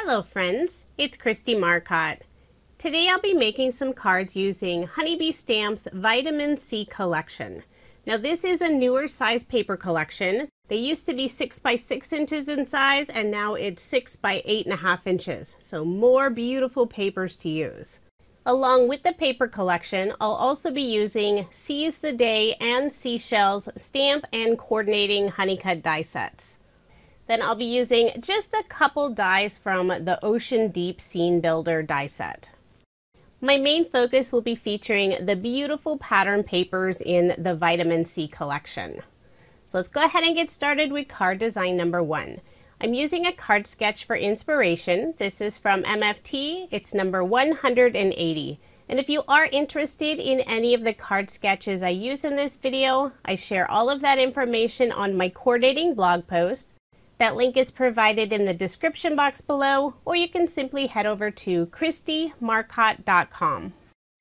Hello friends, it's Kristie Marcotte. Today I'll be making some cards using Honeybee Stamp's Vitamin C collection. Now this is a newer size paper collection. They used to be 6 by 6 inches in size and now it's 6 by 8.5 inches. So more beautiful papers to use. Along with the paper collection, I'll also be using Seize the Day and Seashells stamp and coordinating honeycut die sets. Then I'll be using just a couple dies from the Ocean Deep Scene Builder die set. My main focus will be featuring the beautiful pattern papers in the Vitamin C collection. So let's go ahead and get started with card design number 1. I'm using a card sketch for inspiration. This is from MFT. It's number 180. And if you are interested in any of the card sketches I use in this video, I share all of that information on my coordinating blog post. That link is provided in the description box below, or you can simply head over to KristieMarcotte.com.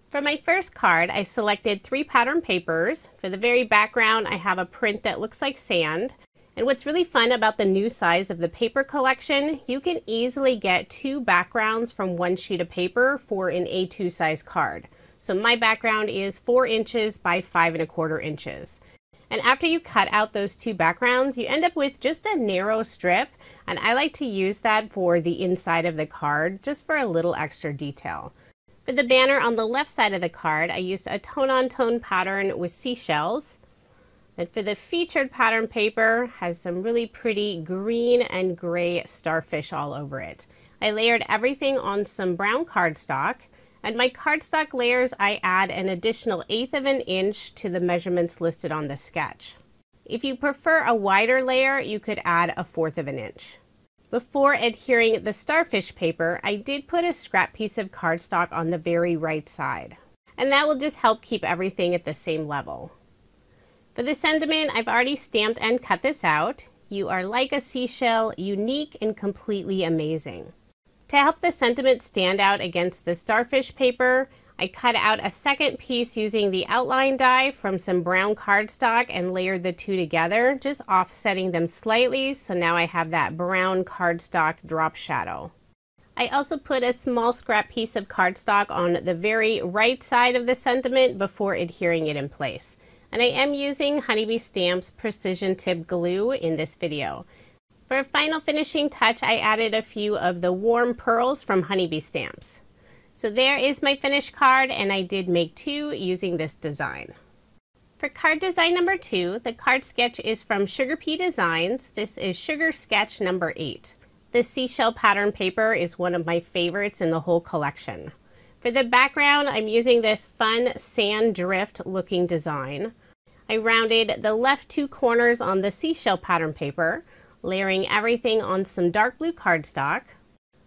For my first card, I selected 3 pattern papers. For the very background, I have a print that looks like sand. And what's really fun about the new size of the paper collection, you can easily get 2 backgrounds from 1 sheet of paper for an A2 size card. So my background is 4 inches by 5¼ inches. And after you cut out those 2 backgrounds, you end up with just a narrow strip, and I like to use that for the inside of the card just for a little extra detail. For the banner on the left side of the card, I used a tone-on-tone pattern with seashells. And for the featured pattern paper, has some really pretty green and gray starfish all over it. I layered everything on some brown cardstock. And my cardstock layers, I add an additional 1/8 of an inch to the measurements listed on the sketch. If you prefer a wider layer, you could add 1/4 of an inch. Before adhering the starfish paper, I did put a scrap piece of cardstock on the very right side. And that will just help keep everything at the same level. For the sentiment, I've already stamped and cut this out. You are like a seashell, unique and completely amazing. To help the sentiment stand out against the starfish paper, I cut out a second piece using the outline die from some brown cardstock and layered the 2 together, just offsetting them slightly, so now I have that brown cardstock drop shadow. I also put a small scrap piece of cardstock on the very right side of the sentiment before adhering it in place. And I am using Honeybee Stamp's Precision Tip Glue in this video. For a final finishing touch, I added a few of the warm pearls from Honeybee Stamps. So there is my finished card, and I did make 2 using this design. For card design number 2, the card sketch is from Sugar Pea Designs. This is Sugar Sketch number 8. This seashell pattern paper is one of my favorites in the whole collection. For the background, I'm using this fun sand drift looking design. I rounded the left 2 corners on the seashell pattern paper, layering everything on some dark blue cardstock.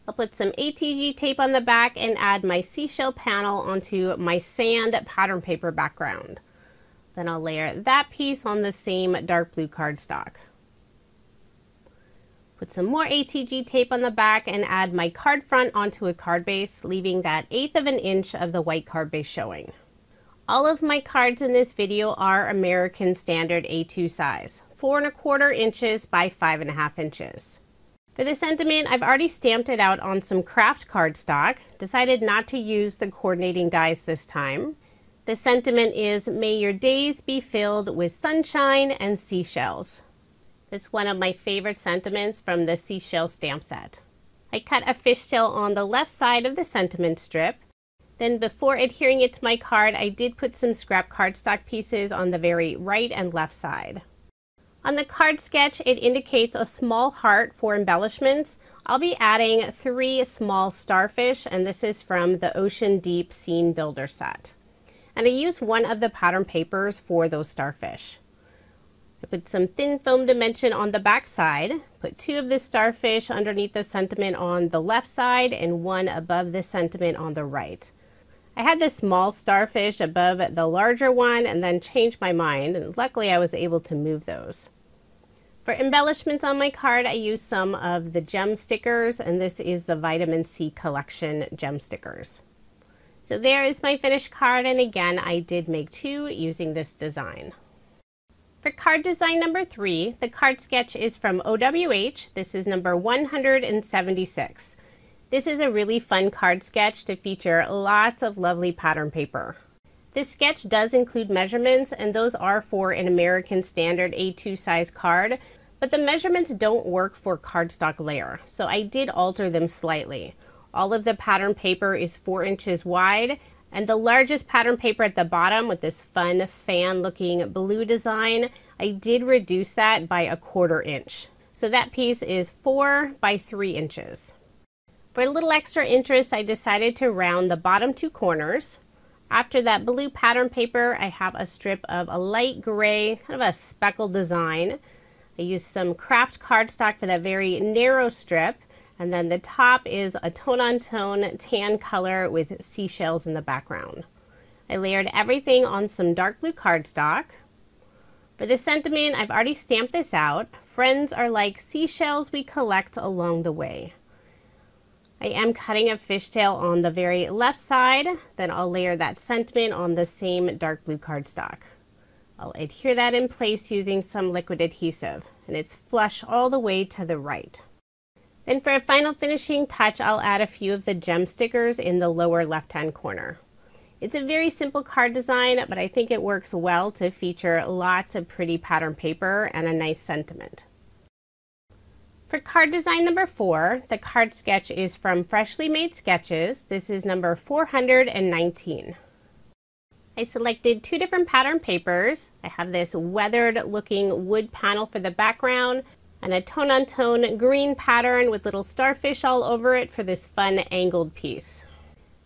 I'll put some ATG tape on the back and add my seashell panel onto my sand pattern paper background. Then I'll layer that piece on the same dark blue cardstock. Put some more ATG tape on the back and add my card front onto a card base, leaving that 1/8 of an inch of the white card base showing. All of my cards in this video are American Standard A2 size, 4¼ inches by 5½ inches. For the sentiment, I've already stamped it out on some craft cardstock. Decided not to use the coordinating dies this time. The sentiment is, may your days be filled with sunshine and seashells. It's one of my favorite sentiments from the seashell stamp set. I cut a fishtail on the left side of the sentiment strip. Then before adhering it to my card, I did put some scrap cardstock pieces on the very right and left side. On the card sketch, it indicates a small heart for embellishments. I'll be adding 3 small starfish, and this is from the Ocean Deep Scene Builder set. And I used one of the pattern papers for those starfish. I put some thin foam dimension on the back side, put 2 of the starfish underneath the sentiment on the left side and 1 above the sentiment on the right. I had this small starfish above the larger one and then changed my mind, and luckily I was able to move those. For embellishments on my card, I used some of the gem stickers, and this is the Vitamin C collection gem stickers. So there is my finished card, and again I did make 2 using this design. For card design number 3, the card sketch is from OWH. This is number 176. This is a really fun card sketch to feature lots of lovely pattern paper. This sketch does include measurements, and those are for an American Standard A2 size card, but the measurements don't work for cardstock layer, so I did alter them slightly. All of the pattern paper is 4 inches wide, and the largest pattern paper at the bottom with this fun fan looking blue design, I did reduce that by 1/4 inch. So that piece is 4 by 3 inches. For a little extra interest, I decided to round the bottom 2 corners. After that blue pattern paper, I have a strip of a light gray, kind of a speckled design. I used some craft cardstock for that very narrow strip, and then the top is a tone-on-tone tan color with seashells in the background. I layered everything on some dark blue cardstock. For the sentiment, I've already stamped this out. Friends are like seashells we collect along the way. I am cutting a fishtail on the very left side, then I'll layer that sentiment on the same dark blue cardstock. I'll adhere that in place using some liquid adhesive, and it's flush all the way to the right. Then for a final finishing touch, I'll add a few of the gem stickers in the lower left-hand corner. It's a very simple card design, but I think it works well to feature lots of pretty pattern paper and a nice sentiment. For card design number 4, the card sketch is from Freshly Made Sketches. This is number 419. I selected 2 different pattern papers. I have this weathered looking wood panel for the background and a tone-on-tone green pattern with little starfish all over it for this fun angled piece.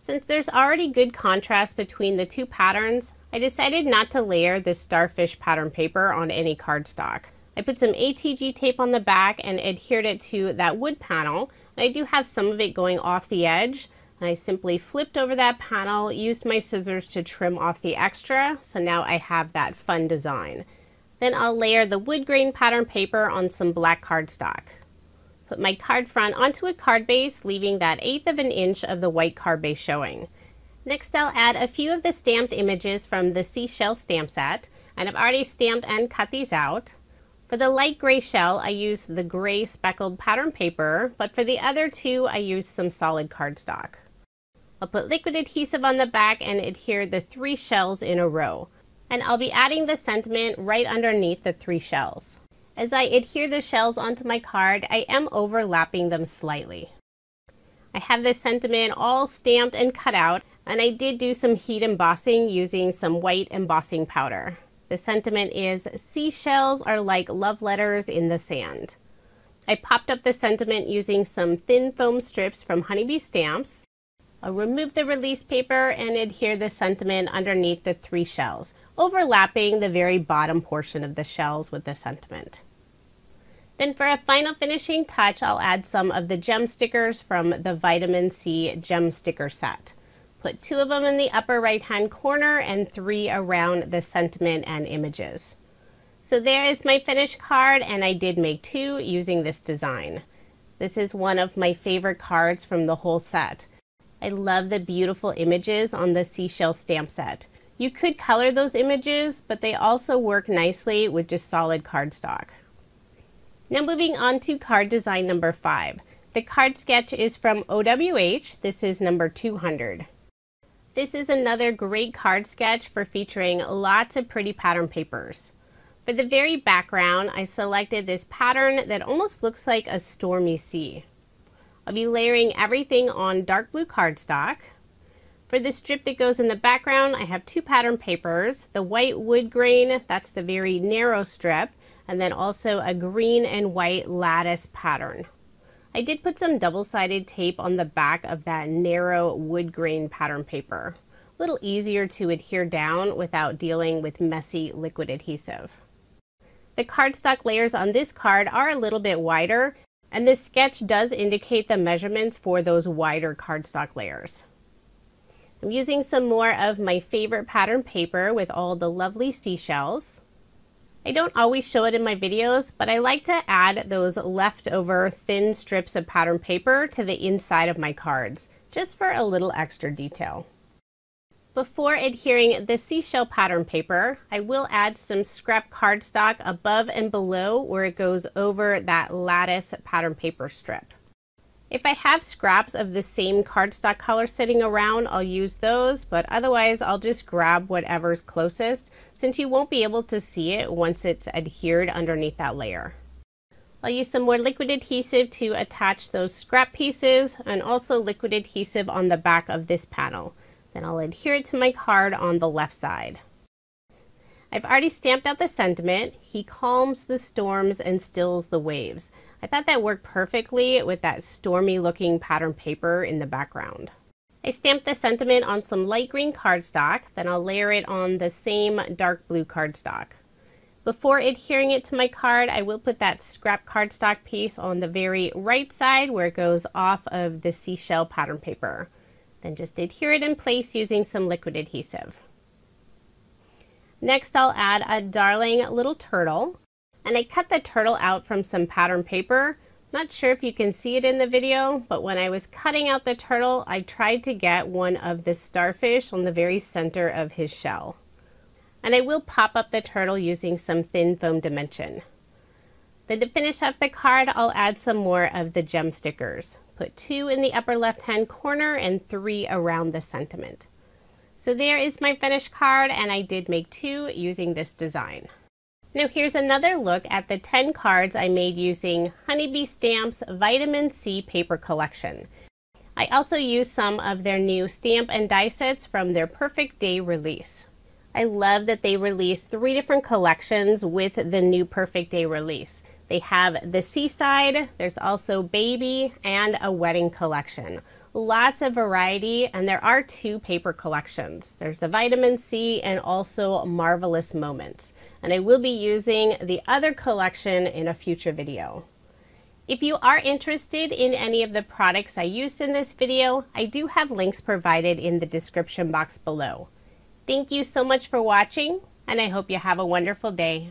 Since there's already good contrast between the 2 patterns, I decided not to layer this starfish pattern paper on any cardstock. I put some ATG tape on the back and adhered it to that wood panel, and I do have some of it going off the edge. And I simply flipped over that panel, used my scissors to trim off the extra, so now I have that fun design. Then I'll layer the wood grain pattern paper on some black cardstock. Put my card front onto a card base, leaving that 1/8 of an inch of the white card base showing. Next, I'll add a few of the stamped images from the Seashell stamp set, and I've already stamped and cut these out. For the light gray shell, I used the gray speckled pattern paper, but for the other 2, I used some solid cardstock. I'll put liquid adhesive on the back and adhere the 3 shells in a row, and I'll be adding the sentiment right underneath the 3 shells. As I adhere the shells onto my card, I am overlapping them slightly. I have this sentiment all stamped and cut out, and I did do some heat embossing using some white embossing powder. The sentiment is, seashells are like love letters in the sand. I popped up the sentiment using some thin foam strips from Honeybee Stamps. I'll remove the release paper and adhere the sentiment underneath the 3 shells, overlapping the very bottom portion of the shells with the sentiment. Then for a final finishing touch, I'll add some of the gem stickers from the Vitamin C gem sticker set. Put 2 of them in the upper right hand corner and 3 around the sentiment and images. So there is my finished card, and I did make 2 using this design. This is one of my favorite cards from the whole set. I love the beautiful images on the Seashell stamp set. You could color those images, but they also work nicely with just solid cardstock. Now moving on to card design number 5. The card sketch is from OWH. This is number 200. This is another great card sketch for featuring lots of pretty pattern papers. For the very background, I selected this pattern that almost looks like a stormy sea. I'll be layering everything on dark blue cardstock. For the strip that goes in the background, I have 2 pattern papers. The white wood grain, that's the very narrow strip, and then also a green and white lattice pattern. I did put some double-sided tape on the back of that narrow wood grain pattern paper. A little easier to adhere down without dealing with messy liquid adhesive. The cardstock layers on this card are a little bit wider, and this sketch does indicate the measurements for those wider cardstock layers. I'm using some more of my favorite pattern paper with all the lovely seashells. I don't always show it in my videos, but I like to add those leftover thin strips of pattern paper to the inside of my cards, just for a little extra detail. Before adhering the seashell pattern paper, I will add some scrap cardstock above and below where it goes over that lattice pattern paper strip. If I have scraps of the same cardstock color sitting around, I'll use those, but otherwise I'll just grab whatever's closest since you won't be able to see it once it's adhered underneath that layer. I'll use some more liquid adhesive to attach those scrap pieces and also liquid adhesive on the back of this panel. Then I'll adhere it to my card on the left side. I've already stamped out the sentiment, "He calms the storms and stills the waves." I thought that worked perfectly with that stormy looking pattern paper in the background. I stamped the sentiment on some light green cardstock, then I'll layer it on the same dark blue cardstock. Before adhering it to my card, I will put that scrap cardstock piece on the very right side where it goes off of the seashell pattern paper. Then just adhere it in place using some liquid adhesive. Next, I'll add a darling little turtle. And I cut the turtle out from some pattern paper. Not sure if you can see it in the video, but when I was cutting out the turtle, I tried to get one of the starfish on the very center of his shell. And I will pop up the turtle using some thin foam dimension. Then to finish off the card, I'll add some more of the gem stickers. Put 2 in the upper left-hand corner and 3 around the sentiment. So there is my finished card, and I did make 2 using this design. Now here's another look at the 10 cards I made using Honeybee Stamps Vitamin C paper collection. I also used some of their new stamp and die sets from their Perfect Day release. I love that they released 3 different collections with the new Perfect Day release. They have the Seaside, there's also Baby, and a Wedding collection. Lots of variety, and there are 2 paper collections. There's the Vitamin C and also Marvelous Moments. And I will be using the other collection in a future video. If you are interested in any of the products I used in this video, I do have links provided in the description box below. Thank you so much for watching, and I hope you have a wonderful day.